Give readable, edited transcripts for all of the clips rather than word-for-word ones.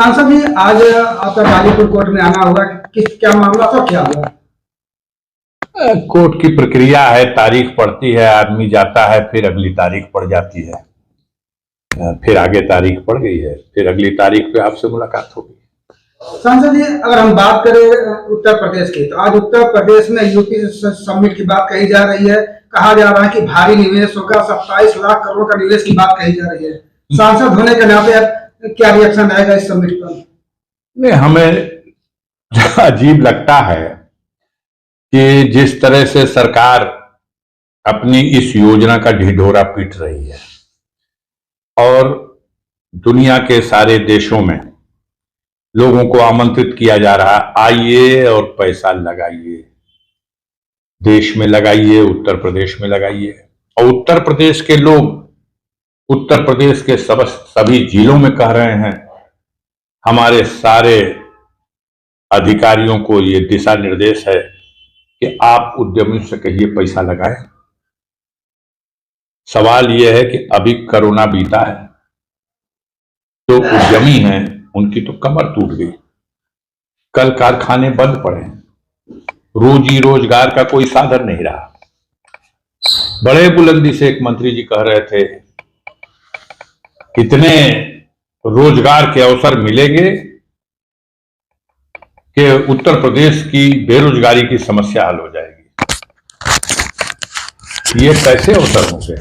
सांसद जी, आज आपका गाजीपुर कोर्ट में आना हुआ, किस क्या मामला था, क्या हुआ? कोर्ट की प्रक्रिया है, तारीख पड़ती है, आदमी जाता है, फिर अगली तारीख पड़ जाती है, फिर आगे तारीख पड़ गई है, फिर अगली तारीख पे आपसे मुलाकात होगी। सांसद जी, अगर हम बात करें उत्तर प्रदेश की, तो आज उत्तर प्रदेश में यूपी समिट की बात कही जा रही है। कहा जा रहा है कि भारी निवेश होगा, 27 लाख करोड़ का निवेश की बात कही जा रही है। सांसद होने के नाते क्या रिएक्शन आएगा इस समिट पर? नहीं, हमें अजीब लगता है कि जिस तरह से सरकार अपनी इस योजना का ढिढोरा पीट रही है और दुनिया के सारे देशों में लोगों को आमंत्रित किया जा रहा है, आइए और पैसा लगाइए, देश में लगाइए, उत्तर प्रदेश में लगाइए। और उत्तर प्रदेश के लोग उत्तर प्रदेश के सभी जिलों में कह रहे हैं, हमारे सारे अधिकारियों को ये दिशा निर्देश है कि आप उद्यमियों से कहिए पैसा लगाएं। सवाल यह है कि अभी कोरोना बीता है, जो उद्यमी हैं उनकी तो कमर टूट गई, कल कारखाने बंद पड़े, रोजी रोजगार का कोई साधन नहीं रहा। बड़े बुलंदी से एक मंत्री जी कह रहे थे, कितने रोजगार के अवसर मिलेंगे कि उत्तर प्रदेश की बेरोजगारी की समस्या हल हो जाएगी। ये कैसे अवसर होंगे?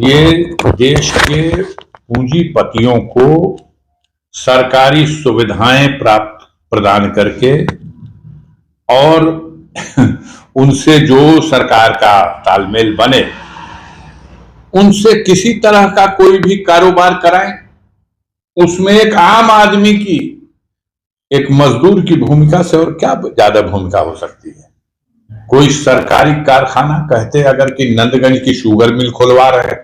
ये देश के पूंजीपतियों को सरकारी सुविधाएं प्रदान करके और उनसे जो सरकार का तालमेल बने, उनसे किसी तरह का कोई भी कारोबार कराएं। उसमें एक आम आदमी की, एक मजदूर की भूमिका से और क्या ज्यादा भूमिका हो सकती है? कोई सरकारी कारखाना, कहते अगर कि नंदगंज की शुगर मिल खुलवा रहे,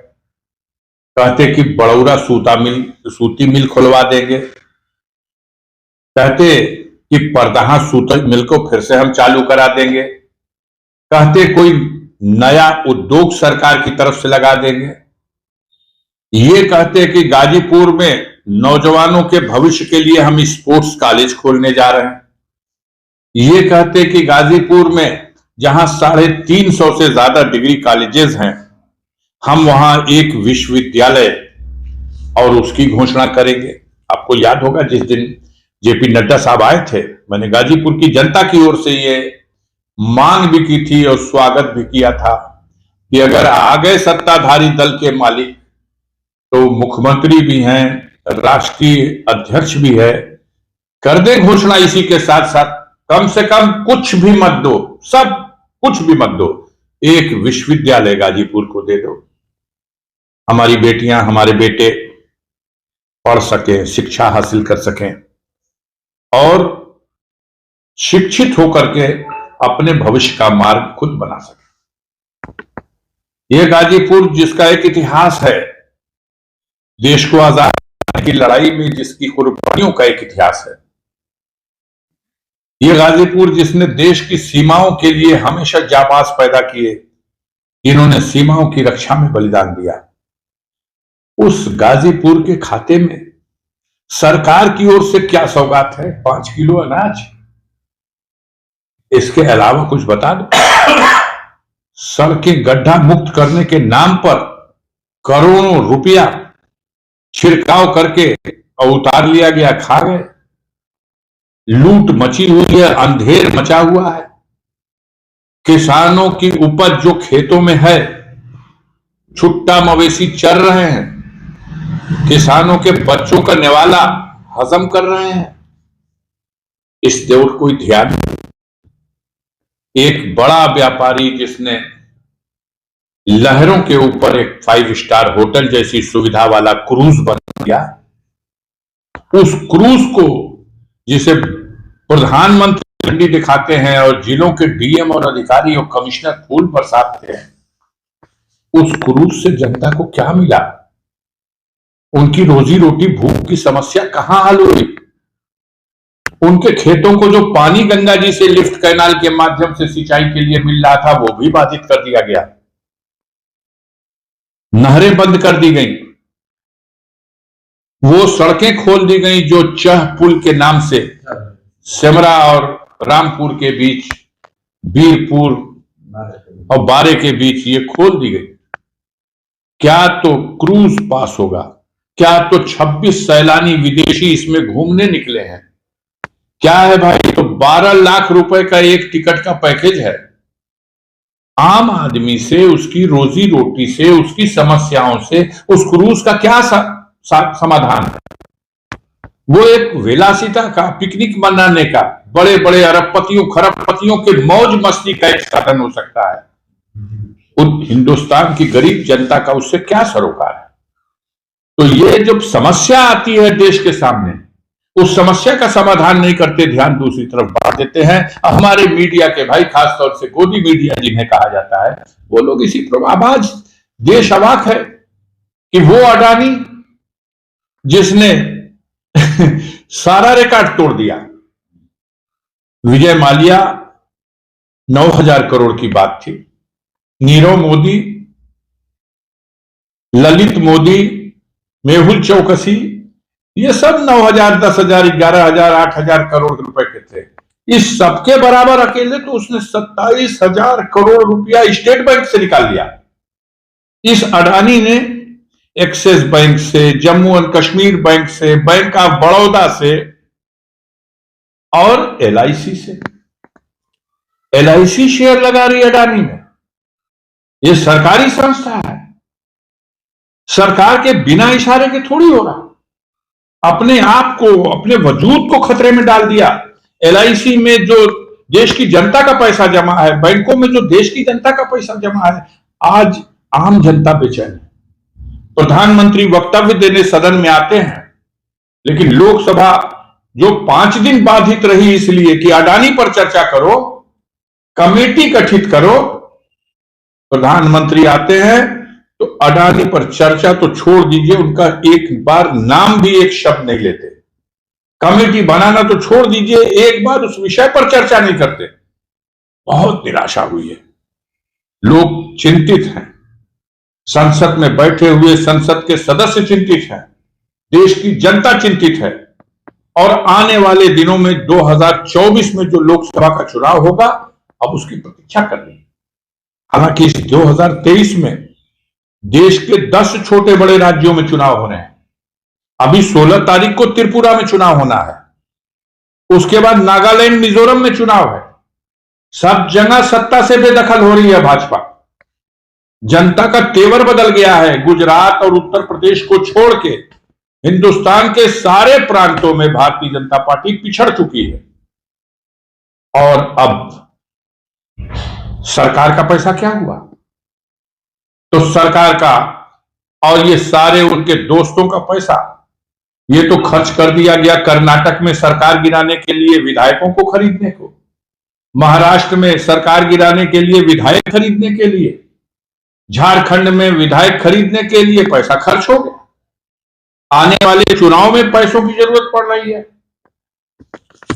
कहते कि बड़ौरा सूती मिल खुलवा देंगे, कहते कि परदहा सूती मिल को फिर से हम चालू करा देंगे, कहते कोई नया उद्योग सरकार की तरफ से लगा देंगे, ये कहते कि गाजीपुर में नौजवानों के भविष्य के लिए हम स्पोर्ट्स कॉलेज खोलने जा रहे हैं, ये कहते कि गाजीपुर में जहां 350 से ज्यादा डिग्री कॉलेजेस हैं, हम वहां एक विश्वविद्यालय और उसकी घोषणा करेंगे। आपको याद होगा जिस दिन जेपी नड्डा साहब आए थे, मैंने गाजीपुर की जनता की ओर से ये मांग भी की थी और स्वागत भी किया था कि अगर आ गए सत्ताधारी दल के मालिक, तो मुख्यमंत्री भी हैं, राष्ट्रीय अध्यक्ष भी है, कर दे घोषणा इसी के साथ साथ, कम से कम कुछ भी मत दो, सब कुछ भी मत दो, एक विश्वविद्यालय गाजीपुर को दे दो, हमारी बेटियां हमारे बेटे पढ़ सकें, शिक्षा हासिल कर सकें और शिक्षित होकर के अपने भविष्य का मार्ग खुद बना सके। यह गाजीपुर जिसका एक इतिहास है, देश को आजाद करने की लड़ाई में जिसकी कुर्बानियों का एक इतिहास है, यह गाजीपुर जिसने देश की सीमाओं के लिए हमेशा जाबाज पैदा किए, इन्होंने सीमाओं की रक्षा में बलिदान दिया, उस गाजीपुर के खाते में सरकार की ओर से क्या सौगात है? 5 किलो अनाज, इसके अलावा कुछ बता दो। सड़कें गड्ढा मुक्त करने के नाम पर करोड़ों रुपया छिड़काव करके और उतार लिया गया, खा गए। लूट मची हुई है, अंधेर मचा हुआ है, किसानों की उपज जो खेतों में है, छुट्टा मवेशी चर रहे हैं, किसानों के बच्चों का निवाला हजम कर रहे हैं, इस ओर कोई ध्यान नहीं। एक बड़ा व्यापारी जिसने लहरों के ऊपर एक 5 स्टार होटल जैसी सुविधा वाला क्रूज बना दिया, उस क्रूज को जिसे प्रधानमंत्री झंडी दिखाते हैं और जिलों के डीएम और अधिकारी और कमिश्नर फूल बरसाते हैं, उस क्रूज से जनता को क्या मिला? उनकी रोजी रोटी, भूख की समस्या कहां हल हुई? उनके खेतों को जो पानी गंगा जी से लिफ्ट कैनाल के माध्यम से सिंचाई के लिए मिल रहा था, वो भी बाधित कर दिया गया, नहरें बंद कर दी गई, वो सड़कें खोल दी गई जो चह पुल के नाम से सेमरा और रामपुर के बीच, बीरपुर और बारे के बीच ये खोल दी गई। क्या तो क्रूज पास होगा, क्या तो 26 सैलानी विदेशी इसमें घूमने निकले हैं। क्या है भाई, तो 12 लाख रुपए का एक टिकट का पैकेज है। आम आदमी से, उसकी रोजी रोटी से, उसकी समस्याओं से उस क्रूज का क्या समाधान है? वो एक विलासिता का, पिकनिक मनाने का, बड़े बड़े अरबपतियों खरबपतियों के मौज मस्ती का एक साधन हो सकता है। उस हिंदुस्तान की गरीब जनता का उससे क्या सरोकार है? तो ये जब समस्या आती है देश के सामने, उस समस्या का समाधान नहीं करते, ध्यान दूसरी तरफ बढ़ा देते हैं। हमारे मीडिया के भाई, खासतौर से गोदी मीडिया जिन्हें कहा जाता है, वो लोग इसी प्रभावाज। देश अवाक है कि वो अडानी जिसने सारा रिकॉर्ड तोड़ दिया, विजय माल्या 9,000 करोड़ की बात थी, नीरव मोदी, ललित मोदी, मेहुल चौकसी, ये सब 9,000, 10,000, 11,000, 8,000 करोड़ रुपए के थे। इस सबके बराबर अकेले तो उसने 27,000 करोड़ रुपया स्टेट बैंक से निकाल लिया। इस अडानी ने एक्सिस बैंक से, जम्मू एंड कश्मीर बैंक से, बैंक ऑफ बड़ौदा से और LIC से। LIC शेयर लगा रही है अडानी में। यह सरकारी संस्था है, सरकार के बिना इशारे के थोड़ी हो रहा। अपने आप को, अपने वजूद को खतरे में डाल दिया। LIC में जो देश की जनता का पैसा जमा है, बैंकों में जो देश की जनता का पैसा जमा है, आज आम जनता बेचैन है। प्रधानमंत्री वक्तव्य देने सदन में आते हैं, लेकिन लोकसभा जो 5 दिन बाधित रही इसलिए कि अडानी पर चर्चा करो, कमेटी गठित करो, प्रधानमंत्री आते हैं तो अडानी पर चर्चा तो छोड़ दीजिए, उनका एक बार नाम भी, एक शब्द नहीं लेते। कमेटी बनाना तो छोड़ दीजिए, एक बार उस विषय पर चर्चा नहीं करते। बहुत निराशा हुई है, लोग चिंतित हैं, संसद में बैठे हुए संसद के सदस्य चिंतित हैं, देश की जनता चिंतित है। और आने वाले दिनों में 2024 में जो लोकसभा का चुनाव होगा, अब उसकी प्रतीक्षा कर रही है। हालांकि इस 2023 में देश के 10 छोटे बड़े राज्यों में चुनाव होने हैं। अभी 16 तारीख को त्रिपुरा में चुनाव होना है, उसके बाद नागालैंड, मिजोरम में चुनाव है। सब जगह सत्ता से बेदखल हो रही है भाजपा। जनता का तेवर बदल गया है। गुजरात और उत्तर प्रदेश को छोड़ के हिंदुस्तान के सारे प्रांतों में भारतीय जनता पार्टी पिछड़ चुकी है। और अब सरकार का पैसा क्या हुआ? तो सरकार का और ये सारे उनके दोस्तों का पैसा, ये तो खर्च कर दिया गया कर्नाटक में सरकार गिराने के लिए विधायकों को खरीदने को, महाराष्ट्र में सरकार गिराने के लिए विधायक खरीदने के लिए, झारखंड में विधायक खरीदने के लिए पैसा खर्च हो गया। आने वाले चुनाव में पैसों की जरूरत पड़ रही है।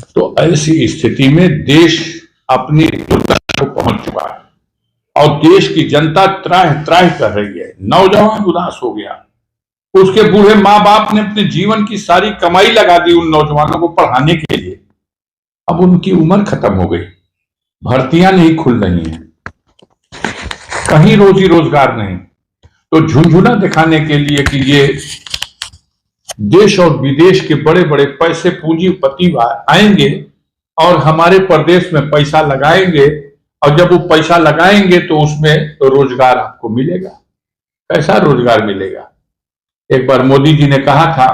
तो ऐसी स्थिति में देश अपनी दुर्दशा को पहुंच चुका है और देश की जनता त्राह त्राह कर रही है। नौजवान उदास हो गया, उसके बूढ़े मां बाप ने अपने जीवन की सारी कमाई लगा दी उन नौजवानों को पढ़ाने के लिए। अब उनकी उम्र खत्म हो गई, भर्तियां नहीं खुल रही हैं, कहीं रोजी रोजगार नहीं। तो झुंझुना दिखाने के लिए कि ये देश और विदेश के बड़े बड़े पैसे पूंजीपति आएंगे और हमारे प्रदेश में पैसा लगाएंगे, और जब वो पैसा लगाएंगे तो उसमें तो रोजगार आपको मिलेगा। कैसा रोजगार मिलेगा? एक बार मोदी जी ने कहा था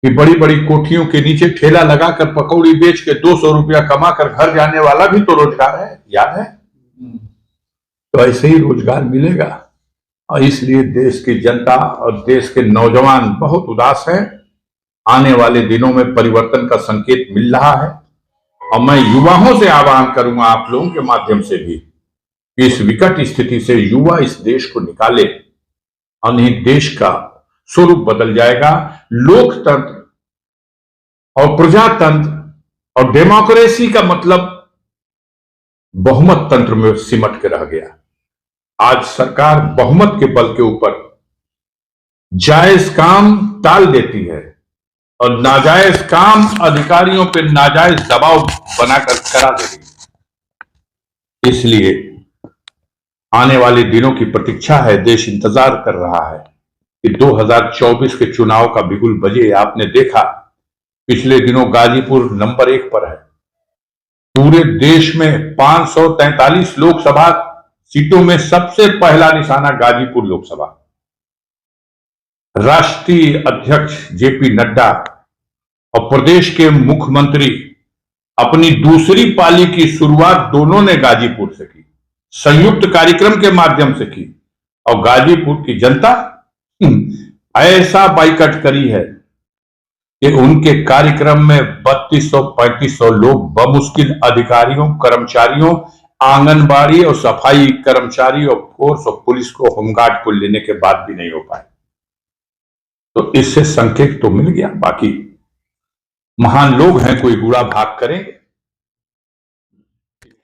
कि बड़ी बड़ी कोठियों के नीचे ठेला लगाकर पकौड़ी बेच के 200 रुपया कमाकर घर जाने वाला भी तो रोजगार है, याद है? तो ऐसे ही रोजगार मिलेगा। और इसलिए देश की जनता और देश के नौजवान बहुत उदास हैं। आने वाले दिनों में परिवर्तन का संकेत मिल रहा है और मैं युवाओं से आह्वान करूंगा, आप लोगों के माध्यम से भी, कि इस विकट स्थिति से युवा इस देश को निकाले और नहीं देश का स्वरूप बदल जाएगा। लोकतंत्र और प्रजातंत्र और डेमोक्रेसी का मतलब बहुमत तंत्र में सिमट के रह गया। आज सरकार बहुमत के बल के ऊपर जायज काम टाल देती है और नाजायज काम अधिकारियों पर नाजायज दबाव बनाकर करा देती है। इसलिए आने वाले दिनों की प्रतीक्षा है, देश इंतजार कर रहा है कि 2024 के चुनाव का बिगुल बजे। आपने देखा पिछले दिनों गाजीपुर नंबर 1 पर है। पूरे देश में 543 लोकसभा सीटों में सबसे पहला निशाना गाजीपुर लोकसभा। राष्ट्रीय अध्यक्ष जेपी नड्डा और प्रदेश के मुख्यमंत्री अपनी दूसरी पाली की शुरुआत दोनों ने गाजीपुर से की, संयुक्त कार्यक्रम के माध्यम से की। और गाजीपुर की जनता ऐसा बाइकआउट करी है कि उनके कार्यक्रम में 3200-3500 लोग बमुश्किल अधिकारियों, कर्मचारियों, आंगनबाड़ी और सफाई कर्मचारी और फोर्स और पुलिस को, होमगार्ड को लेने के बाद भी नहीं हो पाए। तो इससे संकेत तो मिल गया। बाकी महान लोग हैं, कोई बूढ़ा भाग करेंगे।